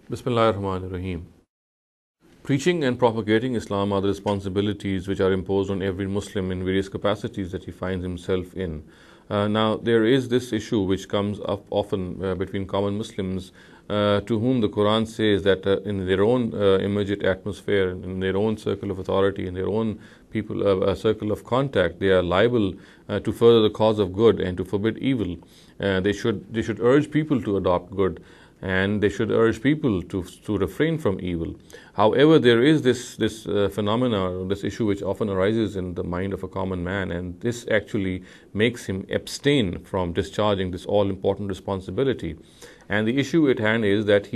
Bismillahirrahmanirrahim. Preaching and propagating Islam are the responsibilities which are imposed on every Muslim in various capacities that he finds himself in. Now, there is this issue which comes up often between common Muslims to whom the Quran says that in their own immediate atmosphere, in their own circle of authority, in their own circle of contact, they are liable to further the cause of good and to forbid evil. They should urge people to adopt good, and they should urge people to refrain from evil. However, there is this phenomena, this issue which often arises in the mind of a common man, and this actually makes him abstain from discharging this all-important responsibility. And the issue at hand is that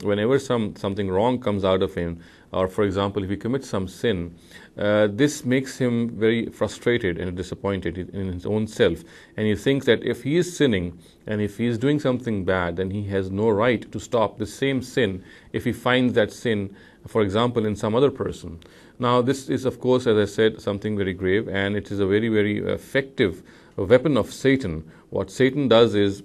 whenever something wrong comes out of him, or for example, if he commits some sin, this makes him very frustrated and disappointed in his own self. And he thinks that if he is sinning and if he is doing something bad, then he has no right to stop the same sin if he finds that sin, for example, in some other person. Now, this is, of course, as I said, something very grave, and it is a very, very effective weapon of Satan. What Satan does is,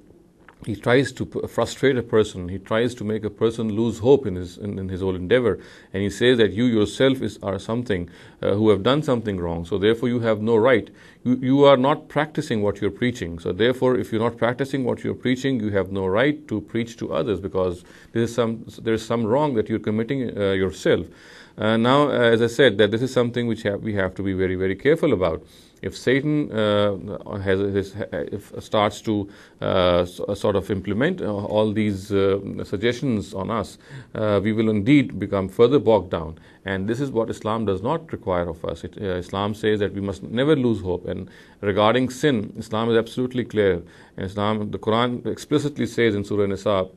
he tries to frustrate a person. He tries to make a person lose hope in his whole endeavor. And he says that you yourself are something who have done something wrong. So therefore you have no right. You are not practicing what you're preaching. So therefore, if you're not practicing what you're preaching, you have no right to preach to others, because there is some wrong that you're committing yourself. Now, as I said, that this is something which we have to be very, very careful about. If Satan starts to sort of implement all these suggestions on us, we will indeed become further bogged down. And this is what Islam does not require of us. Islam says that we must never lose hope. And regarding sin, Islam is absolutely clear. And the Quran explicitly says in Surah Nisa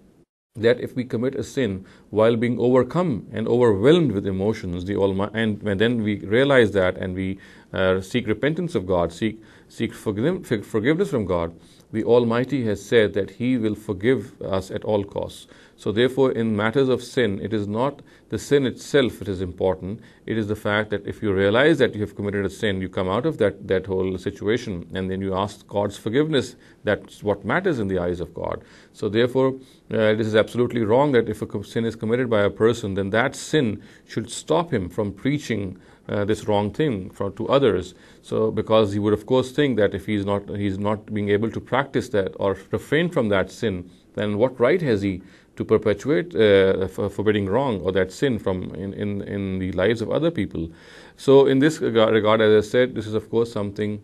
that if we commit a sin while being overcome and overwhelmed with emotions, and then we realize that and we seek repentance of God, seek forgiveness from God, the Almighty has said that He will forgive us at all costs. So therefore, in matters of sin, it is not the sin itself that is important. It is the fact that if you realize that you have committed a sin, you come out of that whole situation, and then you ask God's forgiveness. That's what matters in the eyes of God. So therefore, this is absolutely wrong that if a sin is committed by a person, then that sin should stop him from preaching this wrong thing to others. So because he would of course think that if he's not being able to practice that or refrain from that sin, then what right has he to perpetuate forbidding wrong or that sin in the lives of other people? So in this regard, as I said, this is of course something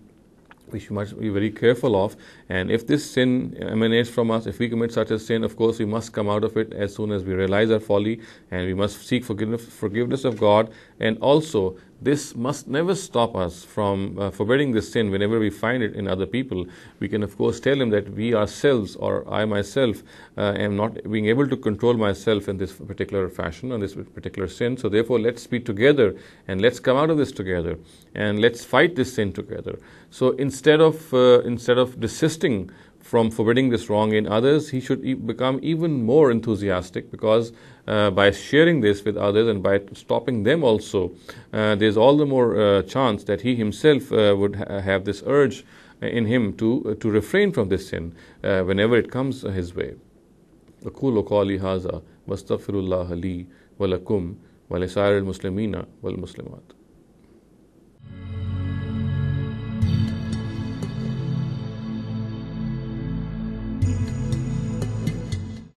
which we must be very careful of. And if this sin emanates from us, if we commit such a sin, of course we must come out of it as soon as we realize our folly, and we must seek forgiveness of God. And also, this must never stop us from forbidding this sin whenever we find it in other people. We can of course tell him that we ourselves, or I myself, am not being able to control myself in this particular fashion, on this particular sin. So therefore, let's be together and let's come out of this together and let's fight this sin together. So instead of desisting from forbidding this wrong in others, he should become even more enthusiastic, because by sharing this with others and by stopping them also, there's all the more chance that he himself would have this urge in him to refrain from this sin whenever it comes his way. أقول قولي هذا واستغفر الله لي ولكم ولسائر المسلمين والمسلمات.